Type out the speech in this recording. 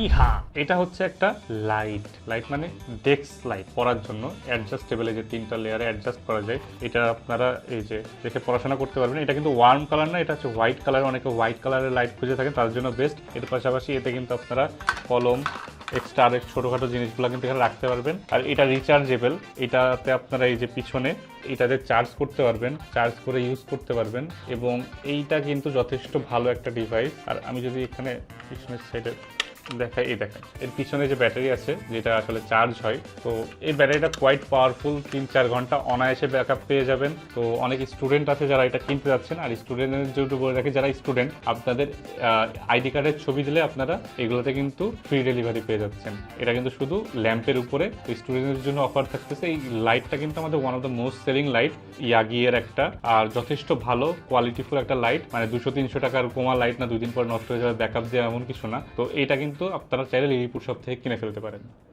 ইহা এটা হচ্ছে একটা লাইট মানে ডেস্ক লাইট, পড়ার জন্য অ্যাডজাস্টেবল, এই যে 3টা লেয়ারে অ্যাডজাস্ট করা যায়। এটা আপনারা এই যে দেখে পড়াশোনা করতে পারবেন। এটা কিন্তু ওয়ার্ম কালার না, এটা হচ্ছে হোয়াইট কালার। অনেকে হোয়াইট কালারের লাইট খুঁজে থাকেন, তার জন্য বেস্ট। এর পাশাপাশি এতে কিন্তু আপনারা কলম, এক্সট্রা আরেক ছোটোখাটো জিনিসগুলো কিন্তু এখানে রাখতে পারবেন। আর এটা রিচার্জেবল, এটাতে আপনারা এই যে পিছনে এটাতে চার্জ করতে পারবেন, চার্জ করে ইউজ করতে পারবেন। এবং এইটা কিন্তু যথেষ্ট ভালো একটা ডিভাইস। আর আমি যদি এখানে পিছনের সাইডে দেখাই, দেখেন এর পিছনে যে ব্যাটারি আছে যেটা আসলে চার্জ হয়, তো এই ব্যাটারিটা কোয়াইট পাওয়ারফুল। 3-4 ঘন্টা অনায়াসে ব্যাকআপ পেয়ে যাবেন। তো অনেক স্টুডেন্ট আছে যারা এটা কিনতে যাচ্ছেন। আর স্টুডেন্টের যেহেতু বলে রাখি, যারা স্টুডেন্ট আপনাদের আইডি কার্ডের ছবি দিলে আপনারা এগুলোতে কিন্তু ফ্রি ডেলিভারি পেয়ে যাচ্ছেন। এটা কিন্তু শুধু ল্যাম্পের উপরে। তো স্টুডেন্টের জন্য অফার থাকতেছে। এই লাইটটা কিন্তু আমাদের one of the most selling light ইয়াগিয়ের একটা, আর যথেষ্ট ভালো কোয়ালিটিফুল একটা লাইট। মানে 200-300 টাকার কোমা লাইট না, 2 দিন পর নষ্ট হয়ে যাবে, ব্যাকআপ দেওয়া এমন কিছু না। তো এটা কিন্তু আপনারা চাইলে লিলিপুর শপ থেকে কিনে ফেলতে পারেন।